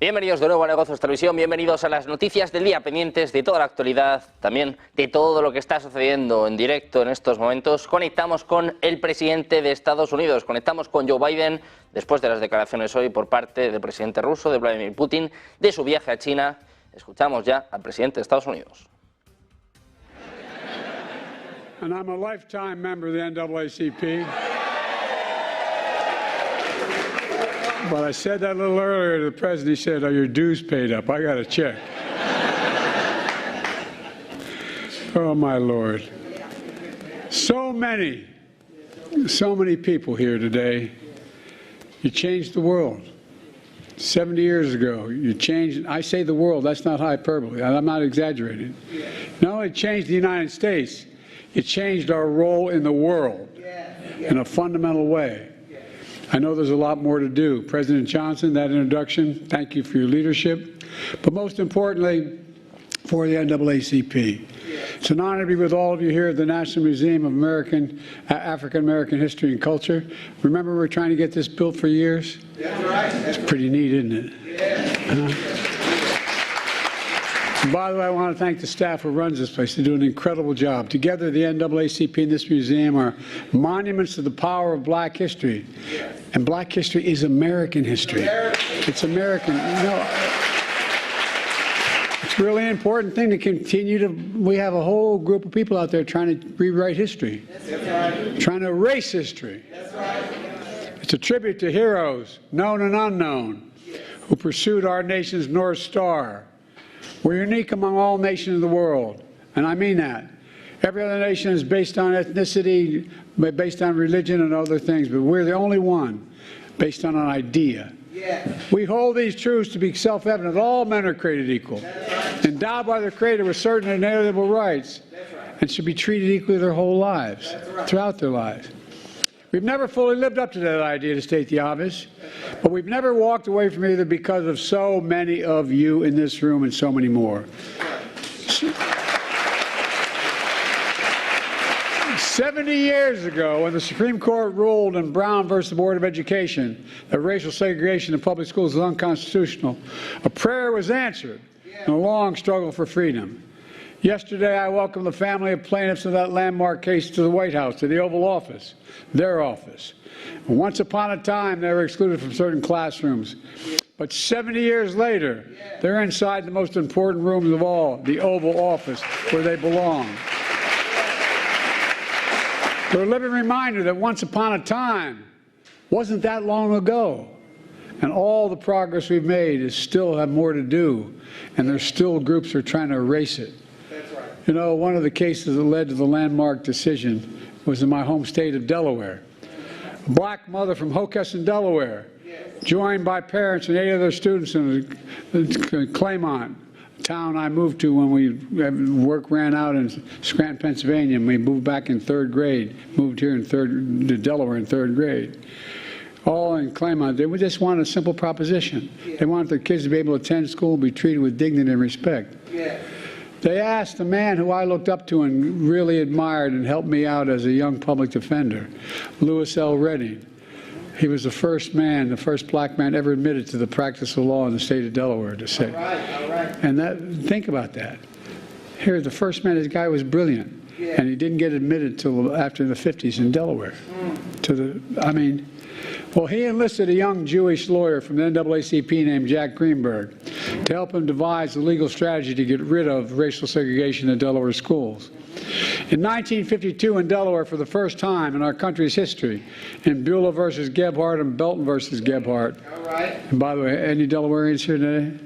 Bienvenidos de nuevo a Negocios Televisión, bienvenidos a las noticias del día, pendientes de toda la actualidad, también de todo lo que está sucediendo en directo en estos momentos. Conectamos con el presidente de Estados Unidos, conectamos con Joe Biden, después de las declaraciones hoy por parte del presidente ruso, de Vladimir Putin, de su viaje a China. Escuchamos ya al presidente de Estados Unidos. And I'm a lifetime member of the NAACP. But I said that a little earlier to the president. He said, "Are your dues paid up?" I got to check. Oh, my Lord. So many people here today. You changed the world. 70 years ago, you changed, I say the world, that's not hyperbole. I'm not exaggerating. Not only changed the United States, it changed our role in the world in a fundamental way. I know there's a lot more to do. President Johnson, that introduction, thank you for your leadership. But most importantly, for the NAACP. It's an honor to be with all of you here at the National Museum of African American History and Culture. Remember, we were trying to get this built for years? That's right. It's pretty neat, isn't it? Yeah. By the way, I want to thank the staff who runs this place. They do an incredible job. Together, the NAACP and this museum are monuments to the power of black history. And black history is American history. It's American. You know, it's a really important thing to continue to. We have a whole group of people out there trying to rewrite history. That's right. Trying to erase history. That's right. It's a tribute to heroes, known and unknown, who pursued our nation's North Star. We're unique among all nations of the world, and I mean that. Every other nation is based on ethnicity, based on religion and other things, but we're the only one based on an idea. Yeah. We hold these truths to be self-evident that all men are created equal, endowed by their Creator with certain inalienable rights, and should be treated equally their whole lives, throughout their lives. We've never fully lived up to that idea, to state the obvious, but we've never walked away from either because of so many of you in this room and so many more. 70 years ago, when the Supreme Court ruled in Brown versus the Board of Education that racial segregation in public schools is unconstitutional, a prayer was answered in a long struggle for freedom. Yesterday, I welcomed the family of plaintiffs in that landmark case to the White House, to the Oval Office, their office. Once upon a time, they were excluded from certain classrooms. But 70 years later, they're inside the most important rooms of all, the Oval Office, where they belong. They're a living reminder that once upon a time wasn't that long ago. And all the progress we've made is still have more to do, and there's still groups who are trying to erase it. You know, one of the cases that led to the landmark decision was in my home state of Delaware. A black mother from Hockessin, Delaware, joined by parents and 8 other students in Claymont, a town I moved to when work ran out in Scranton, Pennsylvania, and we moved back in 3rd grade, moved here to Delaware in 3rd grade. All in Claymont, they just wanted a simple proposition. They wanted their kids to be able to attend school and be treated with dignity and respect. They asked a man who I looked up to and really admired and helped me out as a young public defender, Louis L. Redding. He was the first man, the first black man ever admitted to the practice of law in the state of Delaware to say. All right. And think about that. Here, the first man, this guy was brilliant, and he didn't get admitted till after the 50s in Delaware. Well, he enlisted a young Jewish lawyer from the NAACP named Jack Greenberg to help him devise a legal strategy to get rid of racial segregation in Delaware schools. In 1952 in Delaware, for the first time in our country's history, in Beulah versus Gebhardt and Belton versus Gebhardt. All right. And by the way, any Delawareans here today?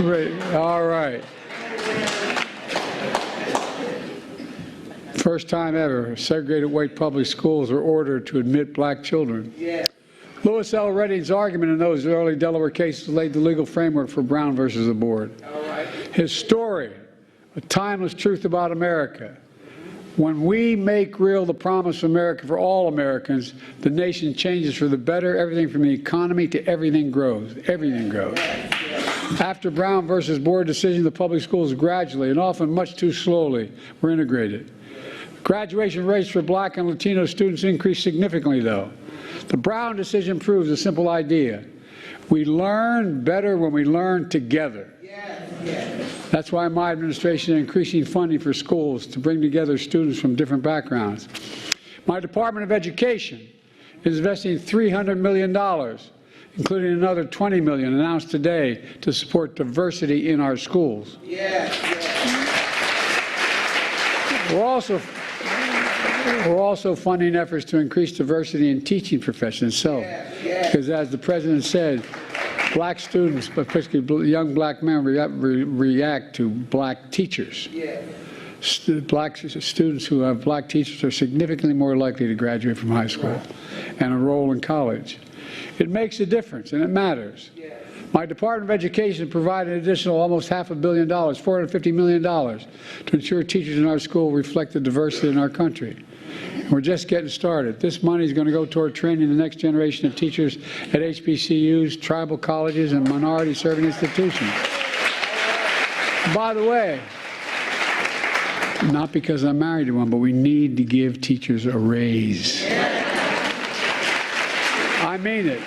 Right. All right. First time ever, segregated white public schools were ordered to admit black children. Yeah. Louis L. Redding's argument in those early Delaware cases laid the legal framework for Brown versus the board. All right. His story, a timeless truth about America. When we make real the promise of America for all Americans, the nation changes for the better. Everything from the economy to everything grows. Everything grows. After Brown versus board decision, the public schools gradually, and often much too slowly, were integrated. Graduation rates for black and Latino students increased significantly, though. The Brown decision proves a simple idea. We learn better when we learn together. That's why my administration is increasing funding for schools to bring together students from different backgrounds. My Department of Education is investing $300 million, including another $20 million announced today to support diversity in our schools. We're also funding efforts to increase diversity in teaching professions itself, because as the President said, black students, but particularly young black men, react to black teachers. Black students who have black teachers are significantly more likely to graduate from high school and enroll in college. It makes a difference, and it matters. My Department of Education provided an additional almost $500 million, $450 million, to ensure teachers in our school reflect the diversity in our country. We're just getting started. This money is going to go toward training the next generation of teachers at HBCUs, tribal colleges, and minority-serving institutions. By the way, not because I'm married to one, but we need to give teachers a raise. I mean it.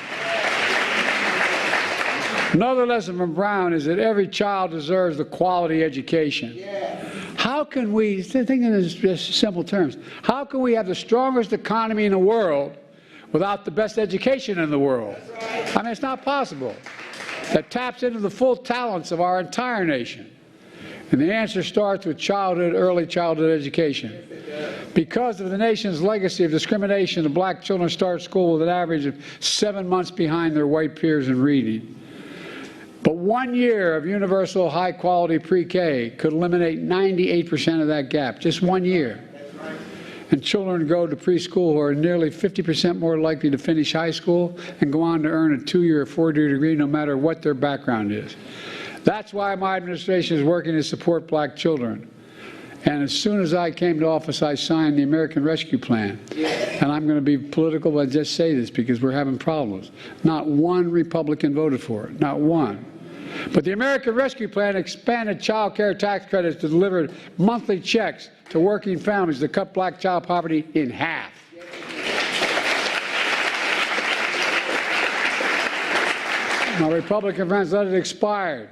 Another lesson from Brown is that every child deserves a quality education. How can we, think in just simple terms, how can we have the strongest economy in the world without the best education in the world? I mean, it's not possible. That taps into the full talents of our entire nation. And the answer starts with childhood, early childhood education. Because of the nation's legacy of discrimination, the black children start school with an average of 7 months behind their white peers in reading. But 1 year of universal high-quality pre-K could eliminate 98% of that gap, just 1 year. And children go to preschool who are nearly 50% more likely to finish high school and go on to earn a 2-year or 4-year degree no matter what their background is. That's why my administration is working to support black children. And as soon as I came to office, I signed the American Rescue Plan. And I'm going to be political, but I just say this because we're having problems. Not one Republican voted for it, not one. But the American Rescue Plan expanded child care tax credits to deliver monthly checks to working families to cut black child poverty in half. My Republican friends let it expire.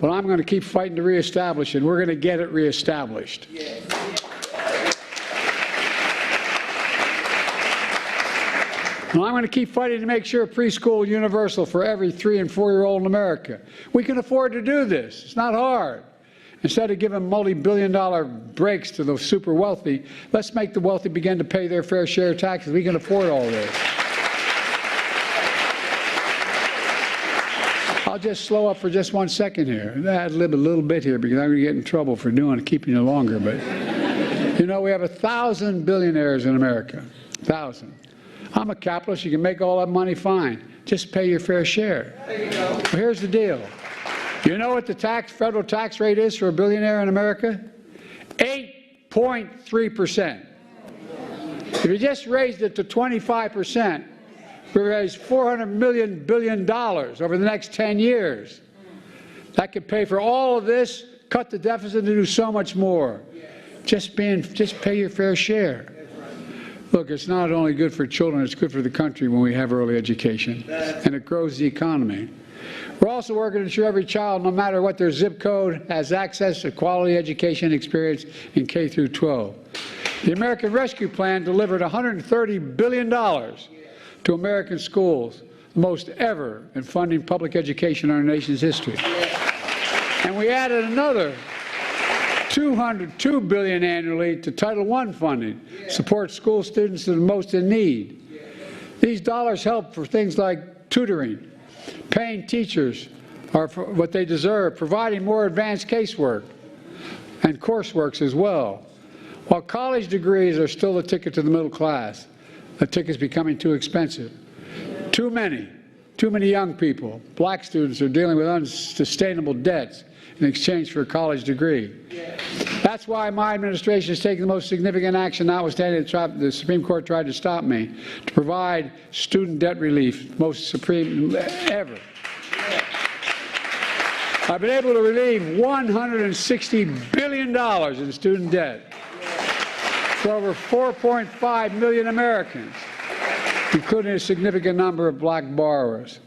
But I'm going to keep fighting to reestablish it. We're going to get it reestablished. And I'm going to keep fighting to make sure preschool is universal for every 3- and 4-year-old in America. We can afford to do this. It's not hard. Instead of giving multi-billion-dollar breaks to the super wealthy, let's make the wealthy begin to pay their fair share of taxes. We can afford all this. I'll just slow up for just 1 second here. I'd live a little bit here because I'm going to get in trouble for keeping you longer. But, you know, we have 1,000 billionaires in America. 1,000. I'm a capitalist. You can make all that money, fine. Just pay your fair share. There you go. Well, here's the deal. You know what the federal tax rate is for a billionaire in America? 8.3%. If you just raised it to 25%, we raised $400 billion over the next 10 years. That could pay for all of this, cut the deficit, and do so much more. Just pay your fair share. Look, it's not only good for children, it's good for the country when we have early education, and it grows the economy. We're also working to ensure every child, no matter what their zip code, has access to quality education experience in K through 12. The American Rescue Plan delivered $130 billion to American schools, the most ever in funding public education in our nation's history. And we added another $202 billion annually to Title I funding, support school students that are most in need. These dollars help for things like tutoring, paying teachers for what they deserve, providing more advanced casework and coursework as well. While college degrees are still the ticket to the middle class, the ticket's becoming too expensive. Too many young people, black students, are dealing with unsustainable debts in exchange for a college degree. That's why my administration is taking the most significant action, notwithstanding the Supreme Court tried to stop me, to provide student debt relief, most supreme ever. I've been able to relieve $160 billion in student debt for over 4.5 million Americans, including a significant number of black borrowers.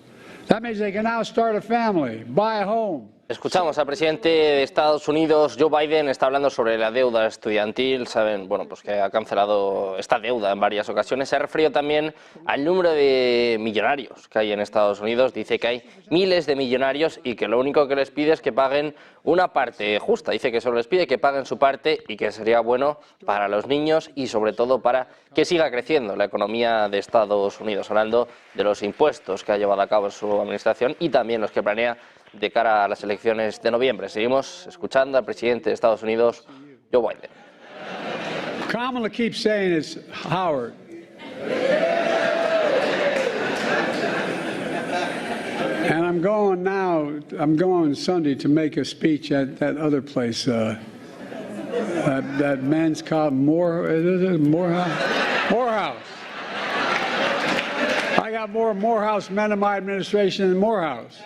That means they can now start a family, buy a home. Escuchamos al presidente de Estados Unidos, Joe Biden, está hablando sobre la deuda estudiantil. Saben, bueno, pues que ha cancelado esta deuda en varias ocasiones. Se ha referido también al número de millonarios que hay en Estados Unidos. Dice que hay miles de millonarios y que lo único que les pide es que paguen una parte justa. Dice que solo les pide que paguen su parte y que sería bueno para los niños y sobre todo para que siga creciendo la economía de Estados Unidos. Hablando de los impuestos que ha llevado a cabo su administración y también los que planea de cara a las elecciones de noviembre. Seguimos escuchando al presidente de Estados Unidos, Joe Biden. Kamala keeps saying it's Howard. And I'm going Sunday to make a speech at that other place, that men's college, Morehouse. I got more Morehouse men in my administration than Morehouse.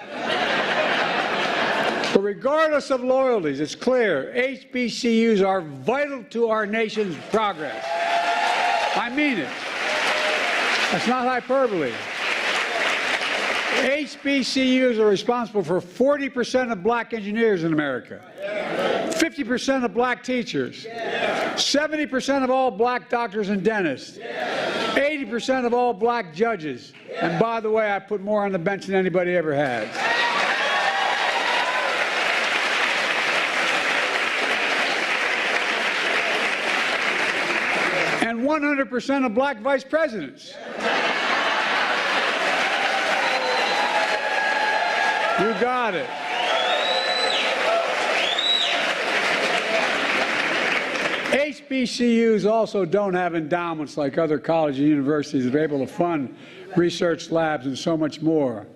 But regardless of loyalties, it's clear HBCUs are vital to our nation's progress. I mean it. That's not hyperbole. HBCUs are responsible for 40% of black engineers in America, 50% of black teachers, 70% of all black doctors and dentists, 80% of all black judges. And by the way, I put more on the bench than anybody ever has. And 100% of black vice presidents. You got it. HBCUs also don't have endowments like other colleges and universities that are able to fund research labs and so much more.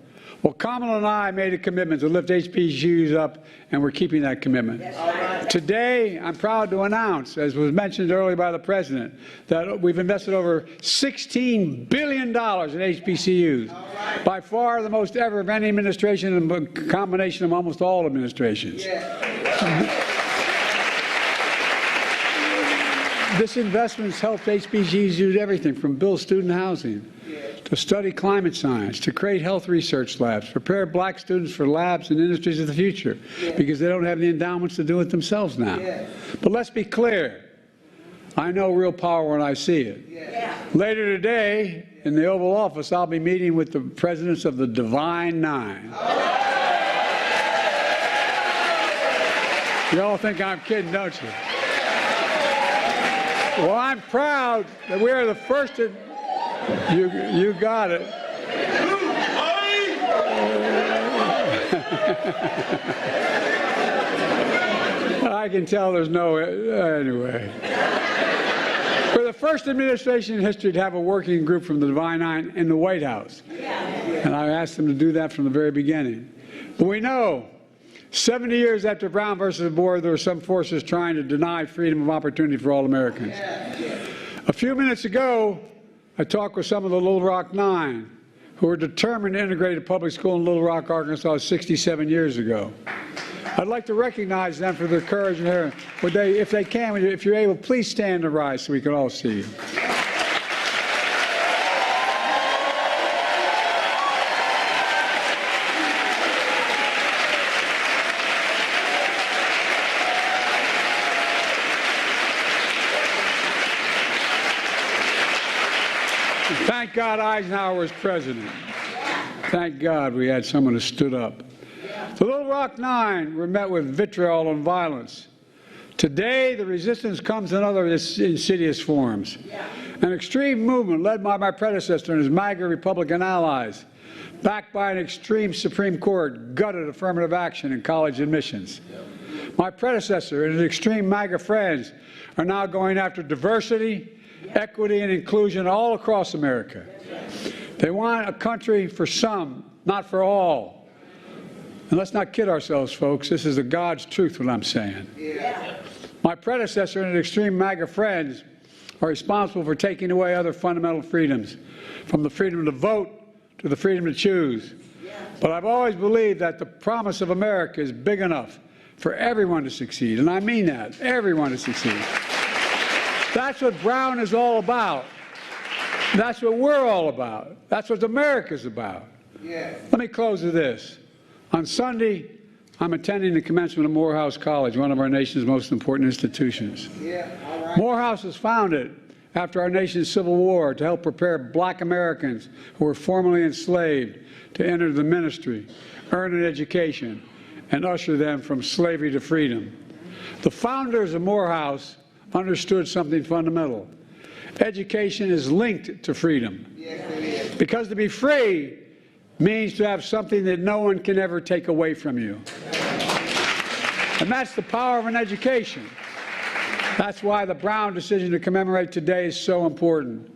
Well, Kamala and I made a commitment to lift HBCUs up, and we're keeping that commitment. Today, I'm proud to announce, as was mentioned earlier by the President, that we've invested over $16 billion in HBCUs, by far the most ever of any administration and a combination of almost all administrations. This investment has helped HBCUs do everything from build student housing, to study climate science, to create health research labs, prepare black students for labs and industries of the future, because they don't have the endowments to do it themselves now. But let's be clear. I know real power when I see it. Later today, in the Oval Office, I'll be meeting with the presidents of the Divine Nine. You all think I'm kidding, don't you? Well, I'm proud that we are the first to... You got it. I can tell there's no... Anyway. We're the first administration in history to have a working group from the Divine Nine in the White House. And I asked them to do that from the very beginning. But we know 70 years after Brown versus Board, there were some forces trying to deny freedom of opportunity for all Americans. A few minutes ago, I talked with some of the Little Rock Nine, who were determined to integrate a public school in Little Rock, Arkansas 67 years ago. I'd like to recognize them for their courage and their, if they can, if you're able, please stand and rise so we can all see you. Thank God Eisenhower was president. Thank God we had someone who stood up. The Little Rock Nine were met with vitriol and violence. Today, the resistance comes in other insidious forms. An extreme movement led by my predecessor and his MAGA Republican allies, backed by an extreme Supreme Court, gutted affirmative action in college admissions. My predecessor and his extreme MAGA friends are now going after diversity, equity, and inclusion all across America. They want a country for some, not for all. And let's not kid ourselves, folks. This is the God's truth, what I'm saying. My predecessor and his extreme MAGA friends are responsible for taking away other fundamental freedoms, from the freedom to vote to the freedom to choose. But I've always believed that the promise of America is big enough for everyone to succeed. And I mean that, everyone to succeed. That's what Brown is all about. That's what we're all about. That's what America's about. Let me close with this. On Sunday, I'm attending the commencement of Morehouse College, one of our nation's most important institutions. Morehouse was founded after our nation's Civil War to help prepare black Americans who were formerly enslaved to enter the ministry, earn an education, and usher them from slavery to freedom. The founders of Morehouse understood something fundamental. Education is linked to freedom. Because to be free means to have something that no one can ever take away from you. And that's the power of an education. That's why the Brown decision to commemorate today is so important.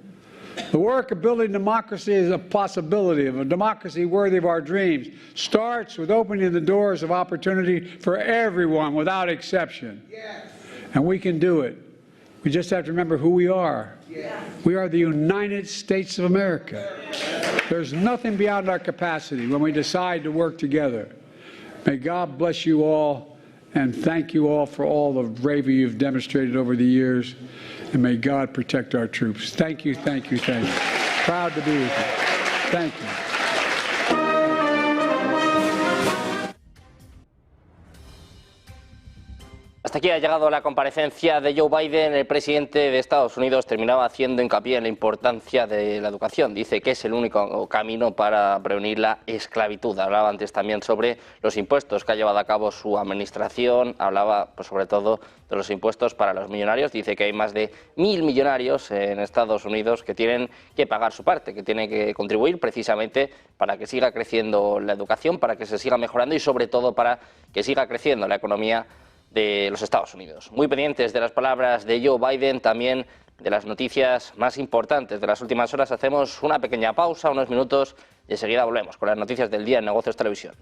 The work of building democracy is a possibility of a democracy worthy of our dreams. Starts with opening the doors of opportunity for everyone without exception. And we can do it. We just have to remember who we are. We are the United States of America. There's nothing beyond our capacity when we decide to work together. May God bless you all, and thank you all for all the bravery you've demonstrated over the years, and may God protect our troops. Thank you, thank you, thank you. Proud to be with you. Thank you. Hasta aquí ha llegado la comparecencia de Joe Biden. El presidente de Estados Unidos terminaba haciendo hincapié en la importancia de la educación. Dice que es el único camino para prevenir la esclavitud. Hablaba antes también sobre los impuestos que ha llevado a cabo su administración. Hablaba pues, sobre todo de los impuestos para los millonarios. Dice que hay más de 1000 millonarios en Estados Unidos que tienen que pagar su parte, que tienen que contribuir precisamente para que siga creciendo la educación, para que se siga mejorando y sobre todo para que siga creciendo la economía de los Estados Unidos. Muy pendientes de las palabras de Joe Biden, también de las noticias más importantes de las últimas horas. Hacemos una pequeña pausa, unos minutos, y enseguida volvemos con las noticias del día en Negocios Televisión.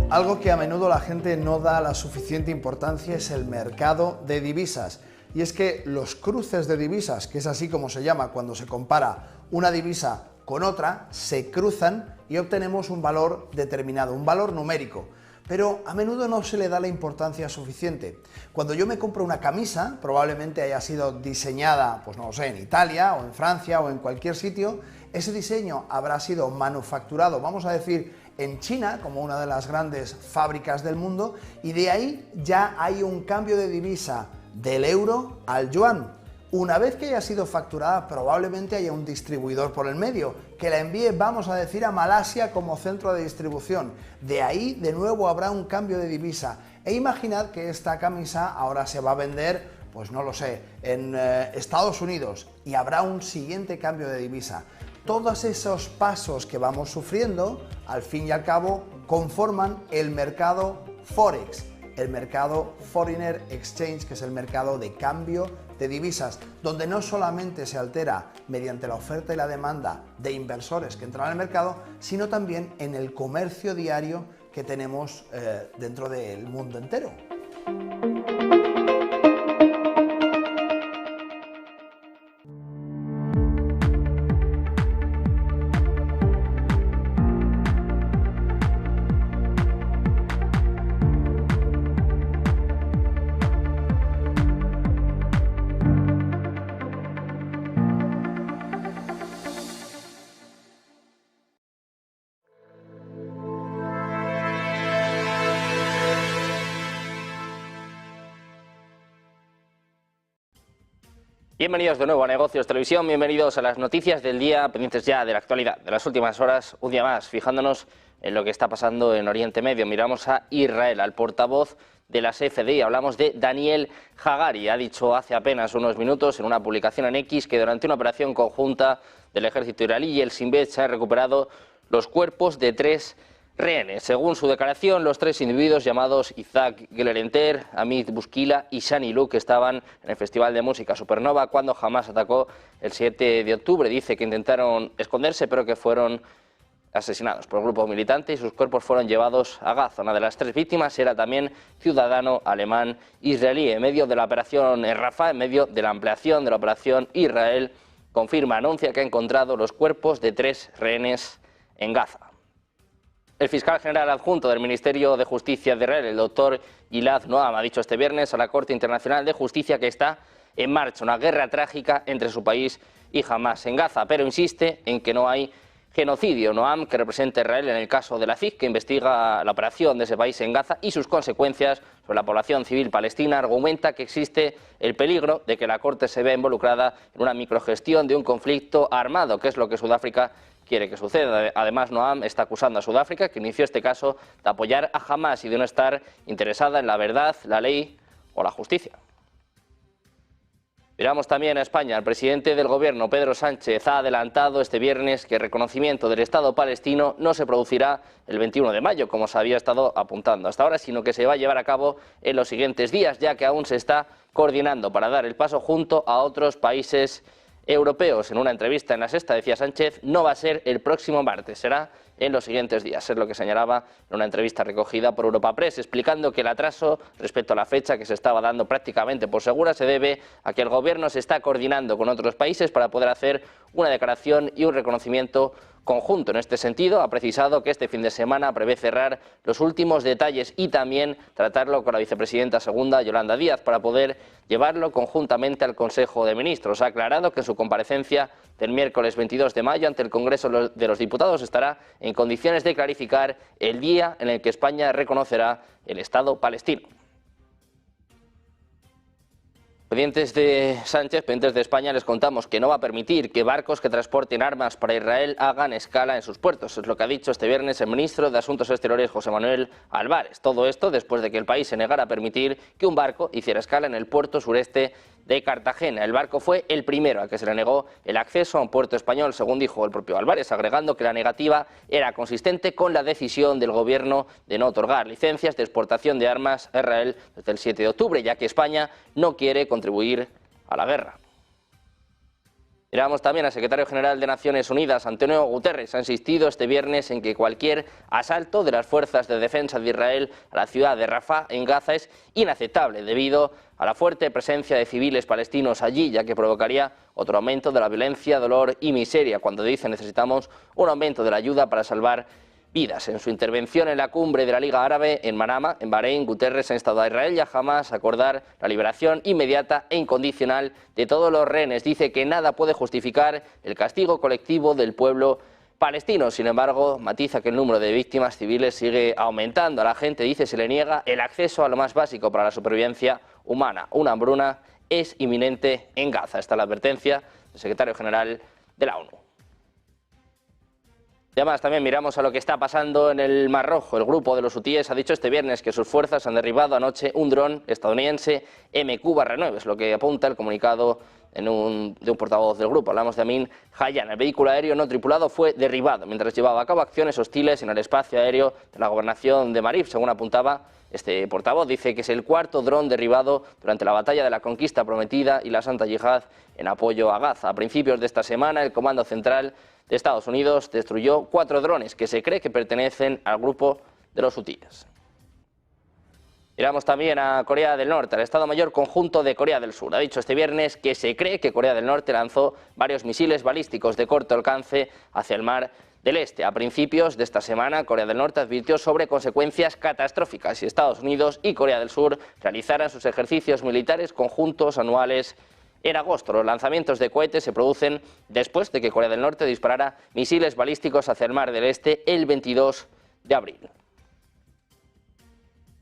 Algo que a menudo la gente no da la suficiente importancia es el mercado de divisas. Y es que los cruces de divisas, que es así como se llama cuando se compara una divisa con otra, se cruzan y obtenemos un valor determinado, un valor numérico. Pero a menudo no se le da la importancia suficiente. Cuando yo me compro una camisa, probablemente haya sido diseñada, pues no lo sé, en Italia o en Francia o en cualquier sitio, ese diseño habrá sido manufacturado, vamos a decir, en China, como una de las grandes fábricas del mundo, y de ahí ya hay un cambio de divisa del euro al yuan. Una vez que haya sido facturada, probablemente haya un distribuidor por el medio, que la envíe, vamos a decir, a Malasia como centro de distribución. De ahí, de nuevo, habrá un cambio de divisa. E imaginad que esta camisa ahora se va a vender, pues no lo sé, en Estados Unidos, y habrá un siguiente cambio de divisa. Todos esos pasos que vamos sufriendo, al fin y al cabo, conforman el mercado Forex, el mercado Foreigner Exchange, que es el mercado de cambio de divisas, donde no solamente se altera mediante la oferta y la demanda de inversores que entran al mercado, sino también en el comercio diario que tenemos dentro del mundo entero. Bienvenidos de nuevo a Negocios Televisión, bienvenidos a las noticias del día, pendientes ya de la actualidad, de las últimas horas, un día más, fijándonos en lo que está pasando en Oriente Medio. Miramos a Israel, al portavoz de la CFDI, hablamos de Daniel Hagari. Ha dicho hace apenas unos minutos en una publicación en X que durante una operación conjunta del ejército israelí y el Shin Bet se han recuperado los cuerpos de 3 rehenes. Según su declaración, los 3 individuos llamados Isaac Gelerenter, Amit Buskila y Shani Luke estaban en el Festival de Música Supernova cuando Hamas atacó el 7 de octubre. Dice que intentaron esconderse pero que fueron asesinados por el grupo militante y sus cuerpos fueron llevados a Gaza. Una de las 3 víctimas era también ciudadano alemán israelí. En medio de la operación Rafah, en medio de la ampliación de la operación Israel, anuncia que ha encontrado los cuerpos de 3 rehenes en Gaza. El fiscal general adjunto del Ministerio de Justicia de Israel, el doctor Gilad Noam, ha dicho este viernes a la Corte Internacional de Justicia que está en marcha una guerra trágica entre su país y Hamás en Gaza, pero insiste en que no hay genocidio. Noam, que representa a Israel en el caso de la CIG, que investiga la operación de ese país en Gaza y sus consecuencias sobre la población civil palestina, argumenta que existe el peligro de que la Corte se vea involucrada en una microgestión de un conflicto armado, que es lo que Sudáfrica quiere que suceda. Además, Noam está acusando a Sudáfrica, que inició este caso, de apoyar a Hamás y de no estar interesada en la verdad, la ley o la justicia. Miramos también a España. El presidente del Gobierno, Pedro Sánchez, ha adelantado este viernes que el reconocimiento del Estado palestino no se producirá el 21 de mayo, como se había estado apuntando hasta ahora, sino que se va a llevar a cabo en los siguientes días, ya que aún se está coordinando para dar el paso junto a otros países europeos. En una entrevista en La Sexta decía Sánchez: no va a ser el próximo martes, será en los siguientes días. Es lo que señalaba en una entrevista recogida por Europa Press, explicando que el atraso respecto a la fecha, que se estaba dando prácticamente por segura, se debe a que el Gobierno se está coordinando con otros países para poder hacer una declaración y un reconocimiento conjunto. En este sentido, ha precisado que este fin de semana prevé cerrar los últimos detalles y también tratarlo con la vicepresidenta segunda, Yolanda Díaz, para poder llevarlo conjuntamente al Consejo de Ministros. Ha aclarado que en su comparecencia del miércoles 22 de mayo ante el Congreso de los Diputados estará en condiciones de clarificar el día en el que España reconocerá el Estado palestino. Pendientes de Sánchez, pendientes de España, les contamos que no va a permitir que barcos que transporten armas para Israel hagan escala en sus puertos. Es lo que ha dicho este viernes el ministro de Asuntos Exteriores, José Manuel Álvarez. Todo esto después de que el país se negara a permitir que un barco hiciera escala en el puerto sureste de Cartagena. El barco fue el primero al que se le negó el acceso a un puerto español, según dijo el propio Álvarez, agregando que la negativa era consistente con la decisión del Gobierno de no otorgar licencias de exportación de armas a Israel desde el 7 de octubre, ya que España no quiere contribuir a la guerra. Miramos también al secretario general de Naciones Unidas, Antonio Guterres, ha insistido este viernes en que cualquier asalto de las fuerzas de defensa de Israel a la ciudad de Rafah, en Gaza, es inaceptable debido a la fuerte presencia de civiles palestinos allí, ya que provocaría otro aumento de la violencia, dolor y miseria, cuando dice necesitamos un aumento de la ayuda para salvar vidas. En su intervención en la cumbre de la Liga Árabe en Manama, en Bahrein, Guterres ha instado a Israel y a Hamás a acordar la liberación inmediata e incondicional de todos los rehenes. Dice que nada puede justificar el castigo colectivo del pueblo palestino. Sin embargo, matiza que el número de víctimas civiles sigue aumentando. A la gente, dice, se le niega el acceso a lo más básico para la supervivencia humana. Una hambruna es inminente en Gaza. Esta es la advertencia del secretario general de la ONU. Y además también miramos a lo que está pasando en el Mar Rojo. El grupo de los hutíes ha dicho este viernes que sus fuerzas han derribado anoche un dron estadounidense MQ-9, es lo que apunta el comunicado de un portavoz del grupo. Hablamos de Amin Hayyan. El vehículo aéreo no tripulado fue derribado mientras llevaba a cabo acciones hostiles en el espacio aéreo de la gobernación de Marib, según apuntaba este portavoz. Dice que es el cuarto dron derribado durante la batalla de la Conquista Prometida y la Santa Yihad en apoyo a Gaza. A principios de esta semana, el Comando Central de Estados Unidos destruyó 4 drones que se cree que pertenecen al grupo de los hutíes. Miramos también a Corea del Norte. El Estado Mayor Conjunto de Corea del Sur ha dicho este viernes que se cree que Corea del Norte lanzó varios misiles balísticos de corto alcance hacia el Mar del Este. A principios de esta semana, Corea del Norte advirtió sobre consecuencias catastróficas si Estados Unidos y Corea del Sur realizaran sus ejercicios militares conjuntos anuales en agosto. Los lanzamientos de cohetes se producen después de que Corea del Norte disparara misiles balísticos hacia el Mar del Este el 22 de abril.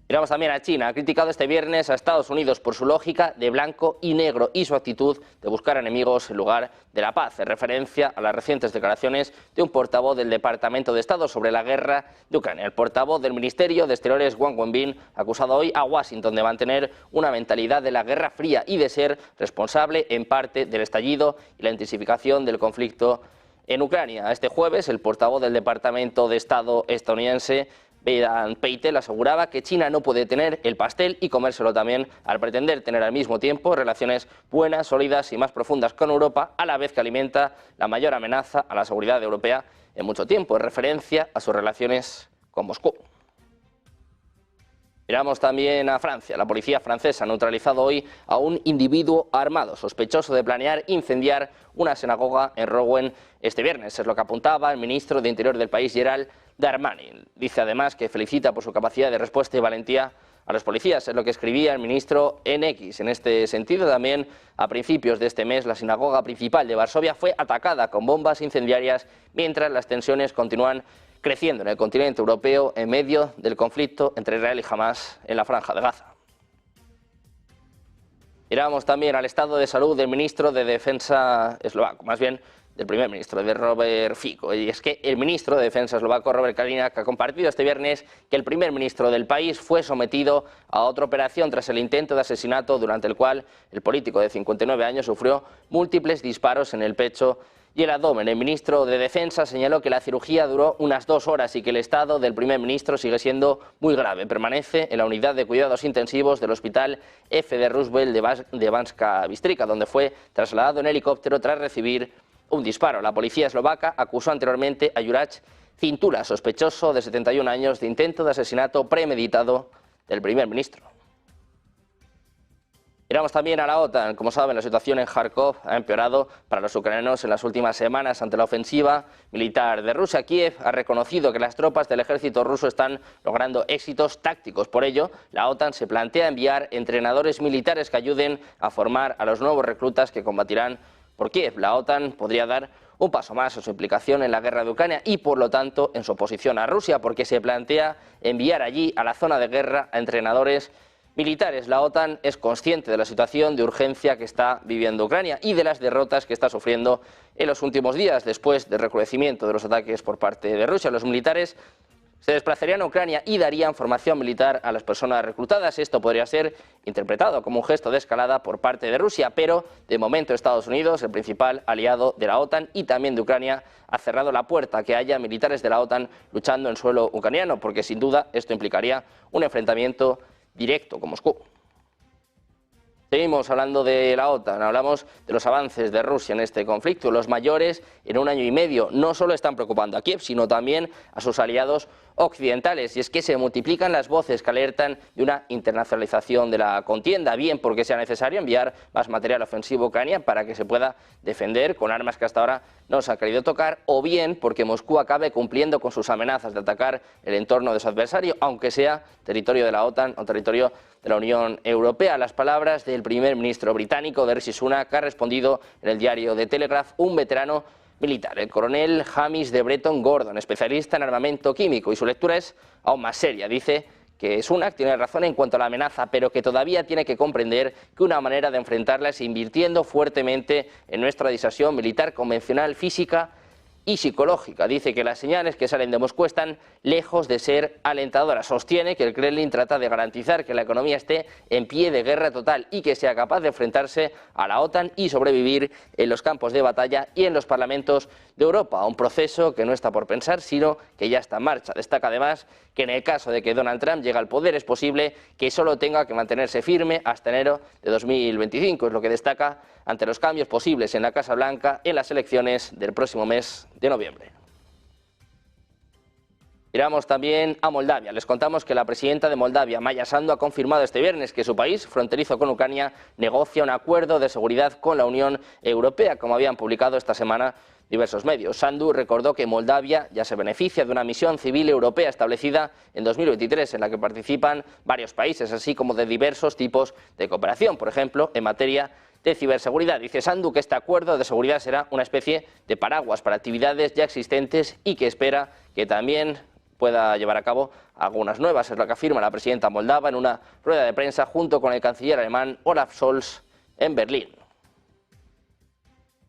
Miramos también a China. Ha criticado este viernes a Estados Unidos por su lógica de blanco y negro y su actitud de buscar enemigos en lugar de la paz, en referencia a las recientes declaraciones de un portavoz del Departamento de Estado sobre la guerra de Ucrania. El portavoz del Ministerio de Exteriores, Wang Wenbin, ha acusado hoy a Washington de mantener una mentalidad de la Guerra Fría y de ser responsable en parte del estallido y la intensificación del conflicto en Ucrania. Este jueves, el portavoz del Departamento de Estado estadounidense, Vedant Patel, aseguraba que China no puede tener el pastel y comérselo también al pretender tener al mismo tiempo relaciones buenas, sólidas y más profundas con Europa, a la vez que alimenta la mayor amenaza a la seguridad europea en mucho tiempo, en referencia a sus relaciones con Moscú. Miramos también a Francia. La policía francesa ha neutralizado hoy a un individuo armado sospechoso de planear incendiar una sinagoga en Rouen este viernes. Es lo que apuntaba el ministro de Interior del país, Gérald de Armani. Dice además que felicita por su capacidad de respuesta y valentía a los policías, es lo que escribía el ministro en X. En este sentido, también a principios de este mes, la sinagoga principal de Varsovia fue atacada con bombas incendiarias, mientras las tensiones continúan creciendo en el continente europeo en medio del conflicto entre Israel y Hamás en la Franja de Gaza. Miramos también al estado de salud del ministro de Defensa eslovaco, más bien del primer ministro, de Robert Fico. Y es que el ministro de Defensa eslovaco, Robert Kaliňák, ha compartido este viernes que el primer ministro del país fue sometido a otra operación tras el intento de asesinato durante el cual el político de 59 años sufrió múltiples disparos en el pecho y el abdomen. El ministro de Defensa señaló que la cirugía duró unas 2 horas y que el estado del primer ministro sigue siendo muy grave. Permanece en la unidad de cuidados intensivos del hospital F. de Roosevelt de Banska Bystrica, donde fue trasladado en helicóptero tras recibir un disparo. La policía eslovaca acusó anteriormente a Juraj Cintura, sospechoso de 71 años, de intento de asesinato premeditado del primer ministro. Miramos también a la OTAN. Como saben, la situación en Kharkov ha empeorado para los ucranianos en las últimas semanas ante la ofensiva militar de Rusia. Kiev ha reconocido que las tropas del ejército ruso están logrando éxitos tácticos. Por ello, la OTAN se plantea enviar entrenadores militares que ayuden a formar a los nuevos reclutas que combatirán por Kiev. La OTAN podría dar un paso más en su implicación en la guerra de Ucrania y, por lo tanto, en su oposición a Rusia, porque se plantea enviar allí, a la zona de guerra, a entrenadores militares. La OTAN es consciente de la situación de urgencia que está viviendo Ucrania y de las derrotas que está sufriendo en los últimos días. Después del recrudecimiento de los ataques por parte de Rusia, los militares se desplazarían a Ucrania y darían formación militar a las personas reclutadas. Esto podría ser interpretado como un gesto de escalada por parte de Rusia, pero de momento Estados Unidos, el principal aliado de la OTAN y también de Ucrania, ha cerrado la puerta a que haya militares de la OTAN luchando en suelo ucraniano, porque sin duda esto implicaría un enfrentamiento directo con Moscú. Seguimos hablando de la OTAN, hablamos de los avances de Rusia en este conflicto. Los mayores en 1 año y medio no solo están preocupando a Kiev, sino también a sus aliados occidentales, y es que se multiplican las voces que alertan de una internacionalización de la contienda, bien porque sea necesario enviar más material ofensivo a Ucrania para que se pueda defender con armas que hasta ahora no se han querido tocar, o bien porque Moscú acabe cumpliendo con sus amenazas de atacar el entorno de su adversario, aunque sea territorio de la OTAN o territorio de la Unión Europea. Las palabras del primer ministro británico, Rishi Sunak, que ha respondido en el diario The Telegraph un veterano militar, el coronel Hamish de Breton Gordon, especialista en armamento químico, y su lectura es aún más seria. Dice que Sunak tiene razón en cuanto a la amenaza, pero que todavía tiene que comprender que una manera de enfrentarla es invirtiendo fuertemente en nuestra disuasión militar convencional, física y psicológica. Dice que las señales que salen de Moscú están lejos de ser alentadoras. Sostiene que el Kremlin trata de garantizar que la economía esté en pie de guerra total y que sea capaz de enfrentarse a la OTAN y sobrevivir en los campos de batalla y en los parlamentos de Europa, un proceso que no está por pensar, sino que ya está en marcha. Destaca además que en el caso de que Donald Trump llegue al poder es posible que solo tenga que mantenerse firme hasta enero de 2025, es lo que destaca ante los cambios posibles en la Casa Blanca en las elecciones del próximo mes de noviembre. Miramos también a Moldavia. Les contamos que la presidenta de Moldavia, Maya Sandu, ha confirmado este viernes que su país, fronterizo con Ucrania, negocia un acuerdo de seguridad con la Unión Europea, como habían publicado esta semana diversos medios. Sandu recordó que Moldavia ya se beneficia de una misión civil europea establecida en 2023, en la que participan varios países, así como de diversos tipos de cooperación, por ejemplo, en materia de ciberseguridad. Dice Sandu que este acuerdo de seguridad será una especie de paraguas para actividades ya existentes y que espera que también pueda llevar a cabo algunas nuevas. Es lo que afirma la presidenta moldava en una rueda de prensa junto con el canciller alemán Olaf Scholz en Berlín.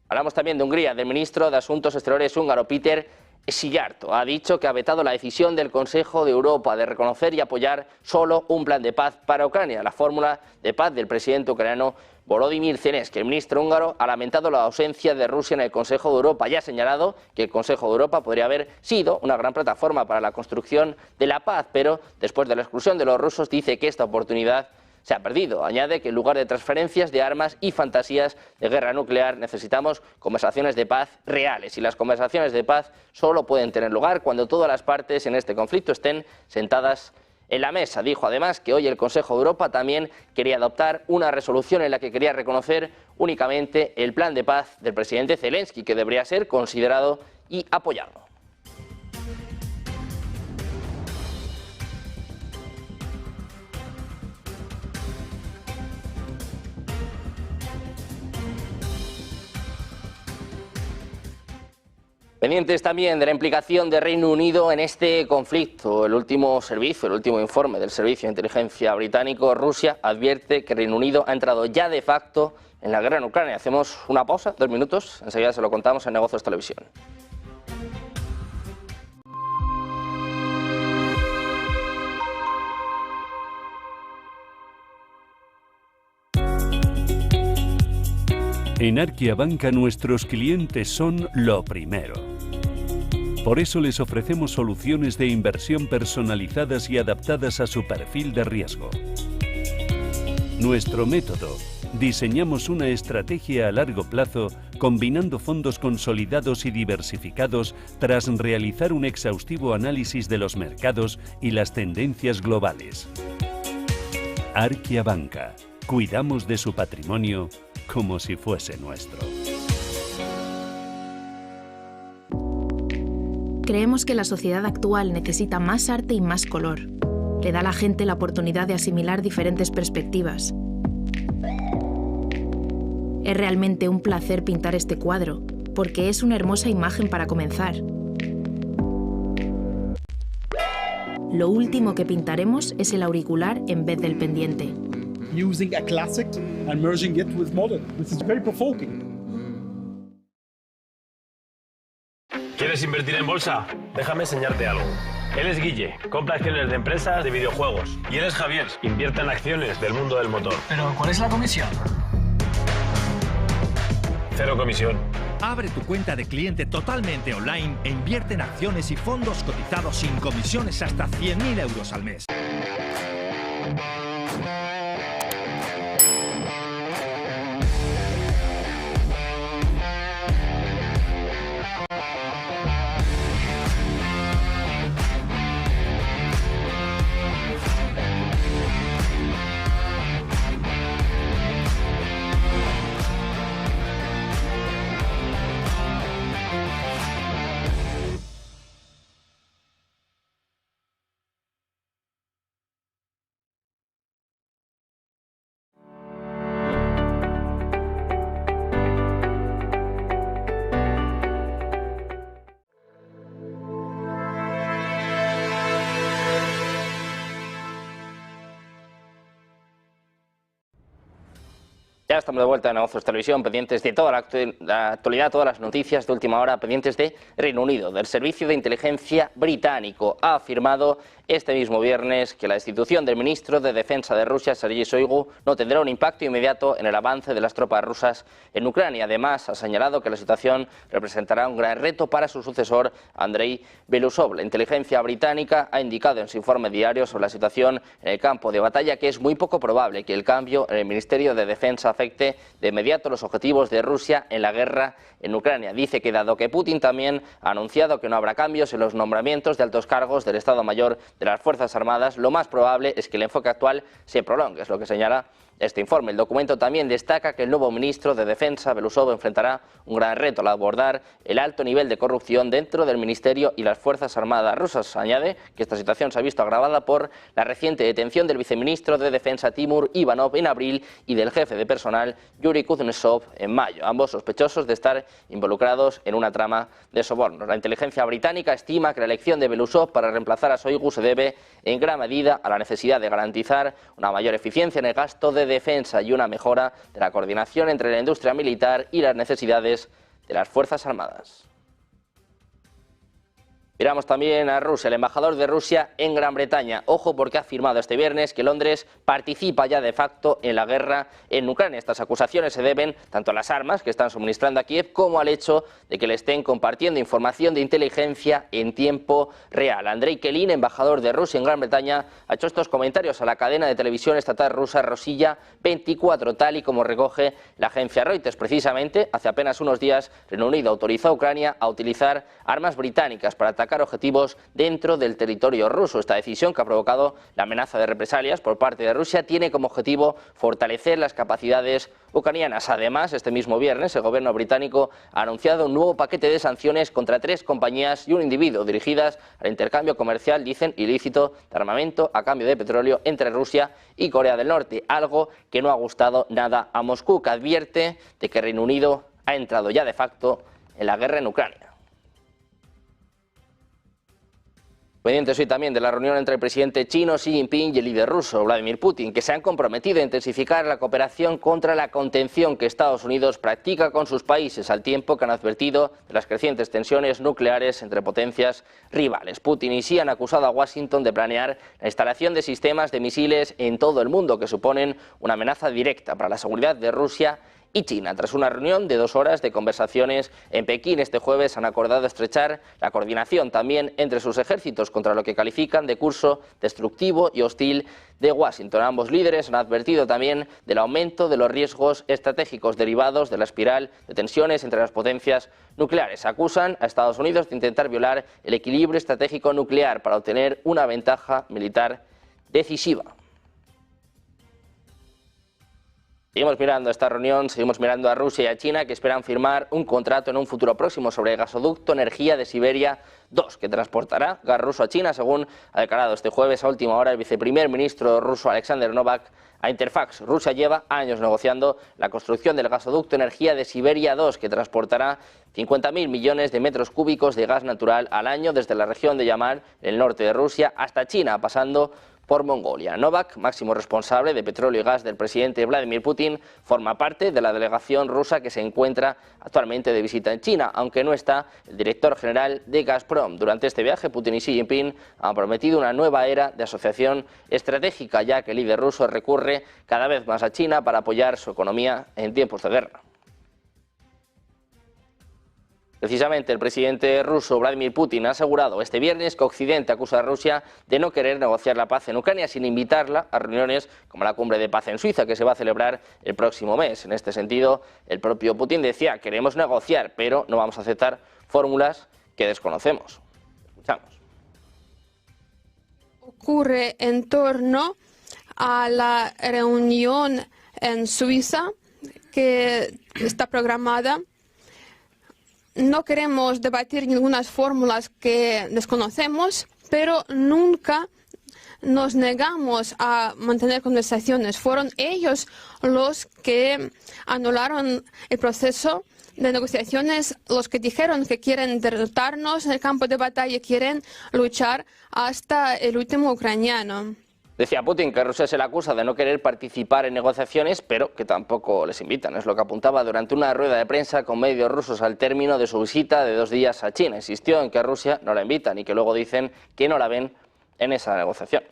Hablamos también de Hungría, del ministro de Asuntos Exteriores húngaro, Péter Szijjártó. Ha dicho que ha vetado la decisión del Consejo de Europa de reconocer y apoyar solo un plan de paz para Ucrania, la fórmula de paz del presidente ucraniano Volodymyr Zelensky. El ministro húngaro ha lamentado la ausencia de Rusia en el Consejo de Europa y ha señalado que el Consejo de Europa podría haber sido una gran plataforma para la construcción de la paz, pero después de la exclusión de los rusos dice que esta oportunidad se ha perdido. Añade que en lugar de transferencias de armas y fantasías de guerra nuclear necesitamos conversaciones de paz reales, y las conversaciones de paz solo pueden tener lugar cuando todas las partes en este conflicto estén sentadas en la mesa. Dijo además que hoy el Consejo de Europa también quería adoptar una resolución en la que quería reconocer únicamente el plan de paz del presidente Zelensky, que debería ser considerado y apoyado. Pendientes también de la implicación de Reino Unido en este conflicto. El último informe del Servicio de Inteligencia británico, Rusia advierte que Reino Unido ha entrado ya de facto en la guerra en Ucrania. Hacemos una pausa, 2 minutos, enseguida se lo contamos en Negocios Televisión. En Arquia Banca nuestros clientes son lo primero. Por eso les ofrecemos soluciones de inversión personalizadas y adaptadas a su perfil de riesgo. Nuestro método: diseñamos una estrategia a largo plazo combinando fondos consolidados y diversificados tras realizar un exhaustivo análisis de los mercados y las tendencias globales. Arquia Banca. Cuidamos de su patrimonio como si fuese nuestro. Creemos que la sociedad actual necesita más arte y más color. Le da a la gente la oportunidad de asimilar diferentes perspectivas. Es realmente un placer pintar este cuadro, porque es una hermosa imagen para comenzar. Lo último que pintaremos es el auricular en vez del pendiente. Using a classic and merging it with modern. This is very provoking. ¿Quieres invertir en bolsa? Déjame enseñarte algo. Él es Guille, compra acciones de empresas de videojuegos. Y él es Javier, invierte en acciones del mundo del motor. ¿Pero cuál es la comisión? 0 comisión. Abre tu cuenta de cliente totalmente online e invierte en acciones y fondos cotizados sin comisiones hasta 100.000 euros al mes. Ya estamos de vuelta en Negocios Televisión, pendientes de toda la actualidad, todas las noticias de última hora, pendientes de Reino Unido. Del Servicio de Inteligencia británico ha afirmado este mismo viernes que la destitución del ministro de Defensa de Rusia, Sergei Shoigu, no tendrá un impacto inmediato en el avance de las tropas rusas en Ucrania. Además, ha señalado que la situación representará un gran reto para su sucesor, Andrei Belousov. La inteligencia británica ha indicado en su informe diario sobre la situación en el campo de batalla que es muy poco probable que el cambio en el Ministerio de Defensa afecte de inmediato los objetivos de Rusia en la guerra en Ucrania. Dice que dado que Putin también ha anunciado que no habrá cambios en los nombramientos de altos cargos del Estado Mayor de las Fuerzas Armadas, lo más probable es que el enfoque actual se prolongue, es lo que señala este informe. El documento también destaca que el nuevo ministro de Defensa, Belousov, enfrentará un gran reto al abordar el alto nivel de corrupción dentro del Ministerio y las Fuerzas Armadas rusas. Añade que esta situación se ha visto agravada por la reciente detención del viceministro de Defensa, Timur Ivanov, en abril y del jefe de personal, Yuri Kuznetsov, en mayo, ambos sospechosos de estar involucrados en una trama de sobornos. La inteligencia británica estima que la elección de Belousov para reemplazar a Shoigu se debe en gran medida a la necesidad de garantizar una mayor eficiencia en el gasto de defensa y una mejora de la coordinación entre la industria militar y las necesidades de las Fuerzas Armadas. Miramos también a Rusia. El embajador de Rusia en Gran Bretaña, ojo, porque ha afirmado este viernes que Londres participa ya de facto en la guerra en Ucrania. Estas acusaciones se deben tanto a las armas que están suministrando a Kiev como al hecho de que le estén compartiendo información de inteligencia en tiempo real. Andrei Kelin, embajador de Rusia en Gran Bretaña, ha hecho estos comentarios a la cadena de televisión estatal rusa Rosilla 24, tal y como recoge la agencia Reuters. Precisamente, hace apenas unos días, Reino Unido autorizó a Ucrania a utilizar armas británicas para atacar objetivos dentro del territorio ruso. Esta decisión, que ha provocado la amenaza de represalias por parte de Rusia, tiene como objetivo fortalecer las capacidades ucranianas. Además, este mismo viernes, el gobierno británico ha anunciado un nuevo paquete de sanciones contra 3 compañías y un individuo dirigidas al intercambio comercial, dicen, ilícito de armamento a cambio de petróleo entre Rusia y Corea del Norte, algo que no ha gustado nada a Moscú, que advierte de que Reino Unido ha entrado ya de facto en la guerra en Ucrania. Pendientes hoy también de la reunión entre el presidente chino Xi Jinping y el líder ruso Vladimir Putin, que se han comprometido a intensificar la cooperación contra la contención que Estados Unidos practica con sus países, al tiempo que han advertido de las crecientes tensiones nucleares entre potencias rivales. Putin y Xi han acusado a Washington de planear la instalación de sistemas de misiles en todo el mundo que suponen una amenaza directa para la seguridad de Rusia y China. Tras una reunión de 2 horas de conversaciones en Pekín este jueves, han acordado estrechar la coordinación también entre sus ejércitos contra lo que califican de curso destructivo y hostil de Washington. Ambos líderes han advertido también del aumento de los riesgos estratégicos derivados de la espiral de tensiones entre las potencias nucleares. Acusan a Estados Unidos de intentar violar el equilibrio estratégico nuclear para obtener una ventaja militar decisiva. Seguimos mirando esta reunión, seguimos mirando a Rusia y a China, que esperan firmar un contrato en un futuro próximo sobre el gasoducto Energía de Siberia 2, que transportará gas ruso a China, según ha declarado este jueves a última hora el viceprimer ministro ruso Alexander Novak a Interfax. Rusia lleva años negociando la construcción del gasoducto Energía de Siberia 2, que transportará 50.000 millones de metros cúbicos de gas natural al año desde la región de Yamal, en el norte de Rusia, hasta China, pasando por Mongolia. Novak, máximo responsable de petróleo y gas del presidente Vladimir Putin, forma parte de la delegación rusa que se encuentra actualmente de visita en China, aunque no está el director general de Gazprom. Durante este viaje, Putin y Xi Jinping han prometido una nueva era de asociación estratégica, ya que el líder ruso recurre cada vez más a China para apoyar su economía en tiempos de guerra. Precisamente el presidente ruso Vladimir Putin ha asegurado este viernes que Occidente acusa a Rusia de no querer negociar la paz en Ucrania sin invitarla a reuniones como la Cumbre de Paz en Suiza, que se va a celebrar el próximo mes. En este sentido, el propio Putin decía: queremos negociar, pero no vamos a aceptar fórmulas que desconocemos. Escuchamos. Ocurre en torno a la reunión en Suiza que está programada. No queremos debatir ninguna fórmulas que desconocemos, pero nunca nos negamos a mantener conversaciones. Fueron ellos los que anularon el proceso de negociaciones, los que dijeron que quieren derrotarnos en el campo de batalla, quieren luchar hasta el último ucraniano. Decía Putin que Rusia se le acusa de no querer participar en negociaciones, pero que tampoco les invitan. Es lo que apuntaba durante una rueda de prensa con medios rusos al término de su visita de 2 días a China. Insistió en que a Rusia no la invitan y que luego dicen que no la ven en esa negociación.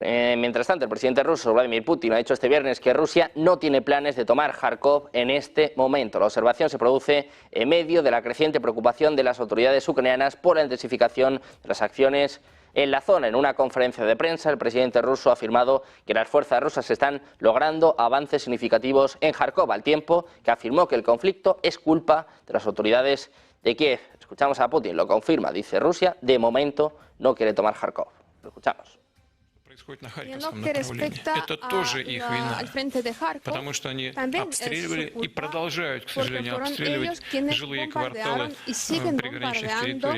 Mientras tanto, el presidente ruso Vladimir Putin ha dicho este viernes que Rusia no tiene planes de tomar Kharkov en este momento. La observación se produce en medio de la creciente preocupación de las autoridades ucranianas por la intensificación de las acciones en la zona. En una conferencia de prensa, el presidente ruso ha afirmado que las fuerzas rusas están logrando avances significativos en Kharkov, al tiempo que afirmó que el conflicto es culpa de las autoridades de Kiev. Escuchamos a Putin, lo confirma, dice: Rusia de momento no quiere tomar Kharkov. Lo escuchamos. En lo que respecta al frente de Kharkov, también es su culpa, porque fueron ellos quienes bombardearon y siguen bombardeando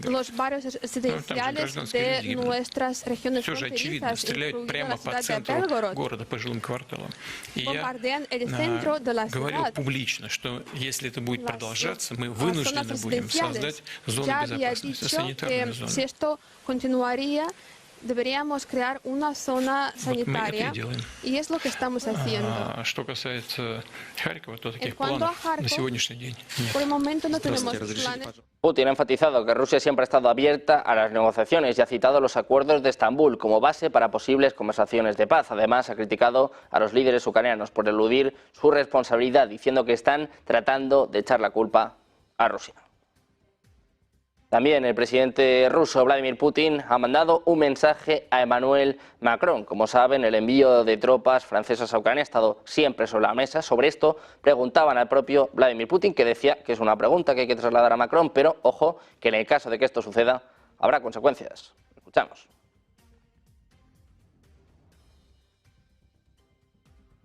los barrios residenciales de nuestras regiones fronterizas, incluido la ciudad de Belgorod. Bombardean el centro de la ciudad. Las zonas residenciales. Ya había dicho que si esto continuaría, deberíamos crear una zona sanitaria, y es lo que estamos haciendo. En cuanto a Kharkov, por el momento no tenemos planes. Putin ha enfatizado que Rusia siempre ha estado abierta a las negociaciones y ha citado los acuerdos de Estambul como base para posibles conversaciones de paz. Además, ha criticado a los líderes ucranianos por eludir su responsabilidad, diciendo que están tratando de echar la culpa a Rusia. También el presidente ruso Vladimir Putin ha mandado un mensaje a Emmanuel Macron. Como saben, el envío de tropas francesas a Ucrania ha estado siempre sobre la mesa. Sobre esto preguntaban al propio Vladimir Putin, que decía que es una pregunta que hay que trasladar a Macron, pero ojo, que en el caso de que esto suceda habrá consecuencias. Escuchamos.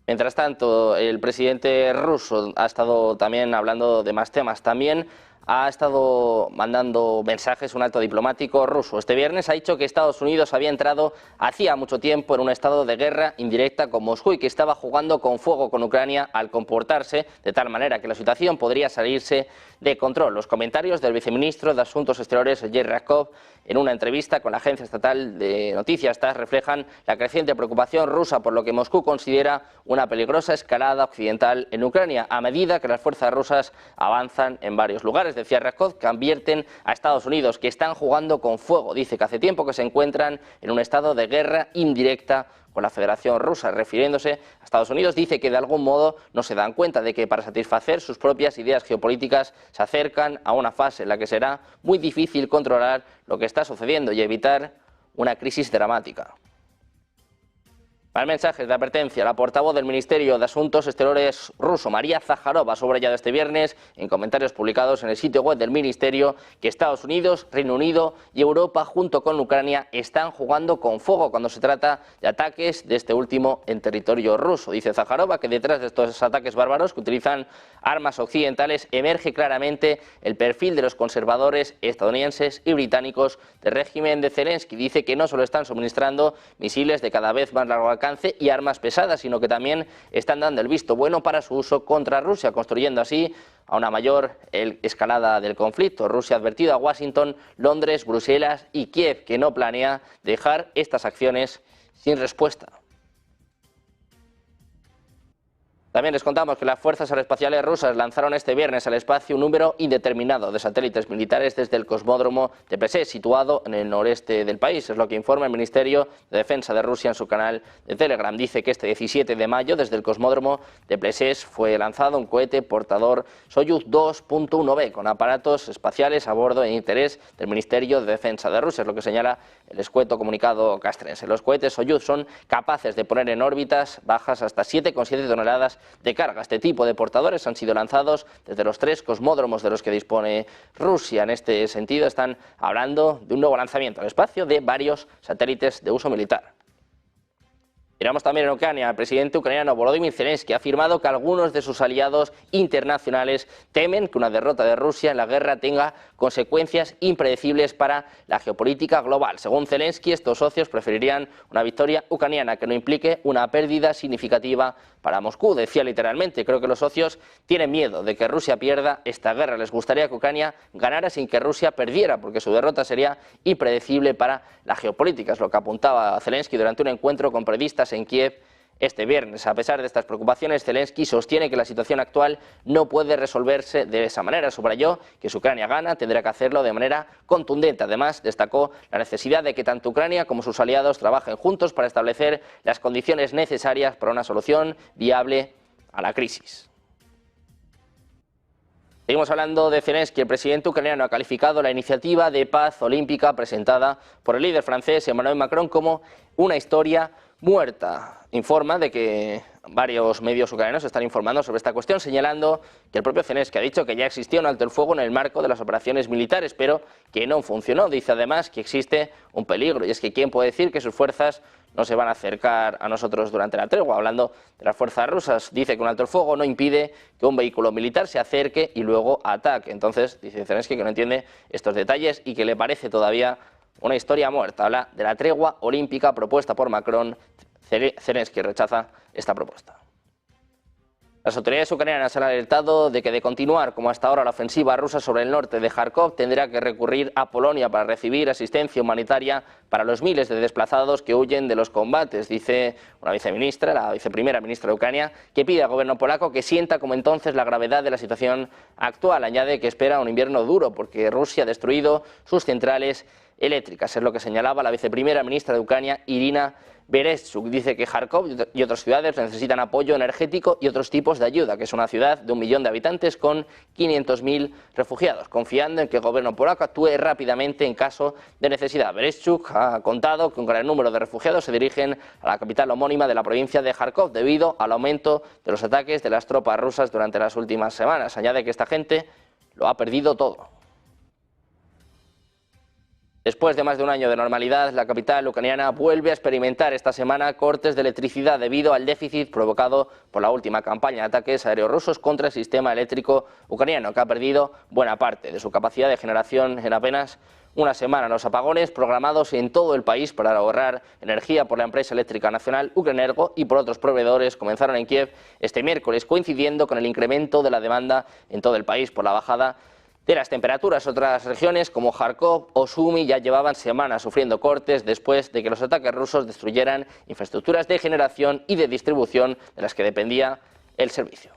Mientras tanto, el presidente ruso ha estado también hablando de más temas. También ha estado mandando mensajes, un alto diplomático ruso. Este viernes ha dicho que Estados Unidos había entrado hacía mucho tiempo en un estado de guerra indirecta con Moscú y que estaba jugando con fuego con Ucrania al comportarse de tal manera que la situación podría salirse de control. Los comentarios del viceministro de Asuntos Exteriores, Sergei Ryabkov, en una entrevista con la agencia estatal de noticias TASS, reflejan la creciente preocupación rusa por lo que Moscú considera una peligrosa escalada occidental en Ucrania, a medida que las fuerzas rusas avanzan en varios lugares. Decía Ryabkov que advierten a Estados Unidos que están jugando con fuego. Dice que hace tiempo que se encuentran en un estado de guerra indirecta con la Federación Rusa. Refiriéndose a Estados Unidos, dice que de algún modo no se dan cuenta de que para satisfacer sus propias ideas geopolíticas se acercan a una fase en la que será muy difícil controlar lo que está sucediendo y evitar una crisis dramática. Más mensajes de advertencia. La portavoz del Ministerio de Asuntos Exteriores ruso, María Zaharova, ha subrayado este viernes en comentarios publicados en el sitio web del Ministerio que Estados Unidos, Reino Unido y Europa, junto con Ucrania, están jugando con fuego cuando se trata de ataques de este último en territorio ruso. Dice Zaharova que detrás de estos ataques bárbaros que utilizan armas occidentales emerge claramente el perfil de los conservadores estadounidenses y británicos del régimen de Zelensky. Dice que no solo están suministrando misiles de cada vez más largo alcance y armas pesadas, sino que también están dando el visto bueno para su uso contra Rusia, contribuyendo así a una mayor escalada del conflicto. Rusia ha advertido a Washington, Londres, Bruselas y Kiev que no planea dejar estas acciones sin respuesta. También les contamos que las fuerzas aeroespaciales rusas lanzaron este viernes al espacio un número indeterminado de satélites militares desde el cosmódromo de Plesetsk, situado en el noreste del país. Es lo que informa el Ministerio de Defensa de Rusia en su canal de Telegram. Dice que este 17 de mayo, desde el cosmódromo de Plesetsk, fue lanzado un cohete portador Soyuz 2.1B con aparatos espaciales a bordo en interés del Ministerio de Defensa de Rusia, es lo que señala el escueto comunicado castrense. Los cohetes Soyuz son capaces de poner en órbitas bajas hasta 7,7 toneladas de carga. Este tipo de portadores han sido lanzados desde los 3 cosmódromos de los que dispone Rusia. En este sentido, están hablando de un nuevo lanzamiento al espacio de varios satélites de uso militar. Miramos también en Ucrania. El presidente ucraniano Volodymyr Zelensky ha afirmado que algunos de sus aliados internacionales temen que una derrota de Rusia en la guerra tenga consecuencias impredecibles para la geopolítica global. Según Zelensky, estos socios preferirían una victoria ucraniana que no implique una pérdida significativa para Moscú. Decía literalmente: creo que los socios tienen miedo de que Rusia pierda esta guerra. Les gustaría que Ucrania ganara sin que Rusia perdiera, porque su derrota sería impredecible para la geopolítica. Es lo que apuntaba Zelensky durante un encuentro con periodistas en Kiev este viernes. A pesar de estas preocupaciones, Zelensky sostiene que la situación actual no puede resolverse de esa manera. Subrayó que si Ucrania gana, tendrá que hacerlo de manera contundente. Además, destacó la necesidad de que tanto Ucrania como sus aliados trabajen juntos para establecer las condiciones necesarias para una solución viable a la crisis. Seguimos hablando de Zelensky. El presidente ucraniano ha calificado la iniciativa de paz olímpica presentada por el líder francés Emmanuel Macron como una historia muerta. Informa de que varios medios ucranianos están informando sobre esta cuestión, señalando que el propio Zelensky ha dicho que ya existía un alto el fuego en el marco de las operaciones militares, pero que no funcionó. Dice además que existe un peligro, y es que ¿quién puede decir que sus fuerzas no se van a acercar a nosotros durante la tregua? Hablando de las fuerzas rusas, dice que un alto el fuego no impide que un vehículo militar se acerque y luego ataque. Entonces dice Zelensky que no entiende estos detalles y que le parece todavía una historia muerta. Habla de la tregua olímpica propuesta por Macron. Zelensky rechaza esta propuesta. Las autoridades ucranianas han alertado de que de continuar como hasta ahora la ofensiva rusa sobre el norte de Kharkov, tendrá que recurrir a Polonia para recibir asistencia humanitaria para los miles de desplazados que huyen de los combates. Dice una viceministra, la viceprimera ministra de Ucrania, que pide al gobierno polaco que sienta como entonces la gravedad de la situación actual. Añade que espera un invierno duro porque Rusia ha destruido sus centrales eléctricas. Es lo que señalaba la viceprimera ministra de Ucrania, Irina Vereshchuk. Dice que Kharkov y otras ciudades necesitan apoyo energético y otros tipos de ayuda, que es una ciudad de 1 millón de habitantes con 500.000 refugiados, confiando en que el gobierno polaco actúe rápidamente en caso de necesidad. Vereshchuk ha contado que un gran número de refugiados se dirigen a la capital homónima de la provincia de Kharkov debido al aumento de los ataques de las tropas rusas durante las últimas semanas. Añade que esta gente lo ha perdido todo. Después de más de un año de normalidad, la capital ucraniana vuelve a experimentar esta semana cortes de electricidad debido al déficit provocado por la última campaña de ataques aéreos rusos contra el sistema eléctrico ucraniano, que ha perdido buena parte de su capacidad de generación en apenas una semana. Los apagones programados en todo el país para ahorrar energía por la empresa eléctrica nacional Ukrenergo y por otros proveedores comenzaron en Kiev este miércoles, coincidiendo con el incremento de la demanda en todo el país por la bajada de las temperaturas. Otras regiones como Kharkov o Sumy ya llevaban semanas sufriendo cortes después de que los ataques rusos destruyeran infraestructuras de generación y de distribución de las que dependía el servicio.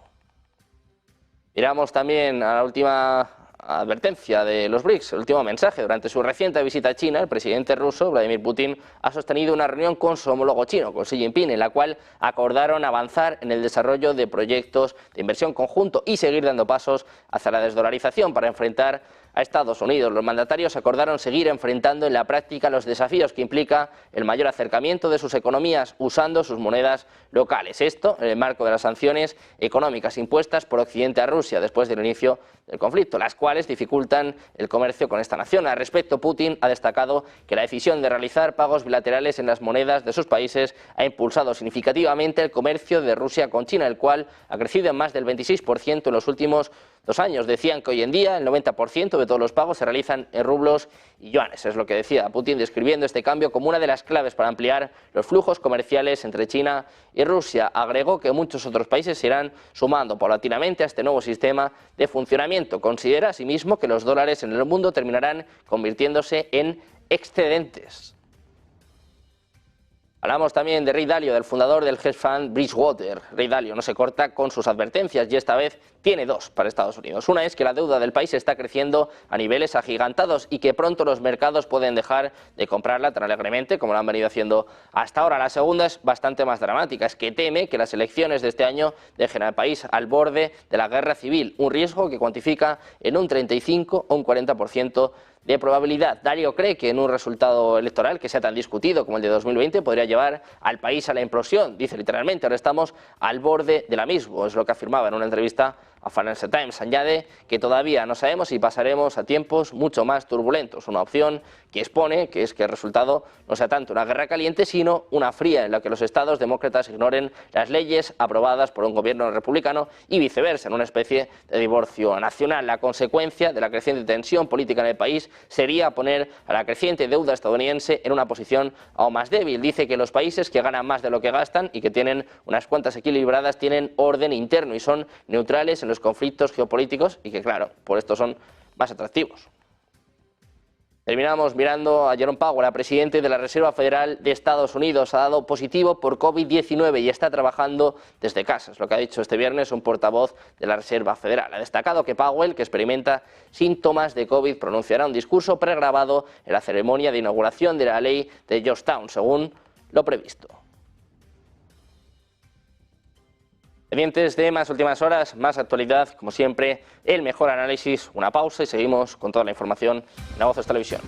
Miramos también a la última advertencia de los BRICS, el último mensaje. Durante su reciente visita a China, el presidente ruso, Vladimir Putin, ha sostenido una reunión con su homólogo chino, con Xi Jinping, en la cual acordaron avanzar en el desarrollo de proyectos de inversión conjunto y seguir dando pasos hacia la desdolarización para enfrentar a Estados Unidos. Los mandatarios acordaron seguir enfrentando en la práctica los desafíos que implica el mayor acercamiento de sus economías usando sus monedas locales. Esto en el marco de las sanciones económicas impuestas por Occidente a Rusia después del inicio del conflicto, las cuales dificultan el comercio con esta nación. Al respecto, Putin ha destacado que la decisión de realizar pagos bilaterales en las monedas de sus países ha impulsado significativamente el comercio de Rusia con China, el cual ha crecido en más del 26% en los últimos 2 años. Decían que hoy en día el 90% de todos los pagos se realizan en rublos y yuanes. Es lo que decía Putin, describiendo este cambio como una de las claves para ampliar los flujos comerciales entre China y Rusia. Agregó que muchos otros países se irán sumando paulatinamente a este nuevo sistema de funcionamiento. Considera asimismo que los dólares en el mundo terminarán convirtiéndose en excedentes. Hablamos también de Ray Dalio, del fundador del hedge fund Bridgewater. Ray Dalio no se corta con sus advertencias y esta vez tiene 2 para Estados Unidos. Una es que la deuda del país está creciendo a niveles agigantados y que pronto los mercados pueden dejar de comprarla tan alegremente como lo han venido haciendo hasta ahora. La segunda es bastante más dramática, es que teme que las elecciones de este año dejen al país al borde de la guerra civil, un riesgo que cuantifica en un 35 o un 40% de probabilidad. Dalio cree que en un resultado electoral que sea tan discutido como el de 2020 podría llevar al país a la implosión. Dice literalmente, ahora estamos al borde de la misma, es lo que afirmaba en una entrevista a Financial Times. Añade que todavía no sabemos si pasaremos a tiempos mucho más turbulentos, una opción que expone que es que el resultado no sea tanto una guerra caliente, sino una fría en la que los estados demócratas ignoren las leyes aprobadas por un gobierno republicano y viceversa, en una especie de divorcio nacional. La consecuencia de la creciente tensión política en el país sería poner a la creciente deuda estadounidense en una posición aún más débil. Dice que los países que ganan más de lo que gastan y que tienen unas cuentas equilibradas tienen orden interno y son neutrales en los conflictos geopolíticos y que, claro, por esto son más atractivos. Terminamos mirando a Jerome Powell, el presidente de la Reserva Federal de Estados Unidos. Ha dado positivo por COVID-19 y está trabajando desde casa. Es lo que ha dicho este viernes un portavoz de la Reserva Federal. Ha destacado que Powell, que experimenta síntomas de COVID, pronunciará un discurso pregrabado en la ceremonia de inauguración de la ley de Georgetown, según lo previsto. Pendientes de más últimas horas, más actualidad, como siempre, el mejor análisis, una pausa y seguimos con toda la información en La Voz de Televisión.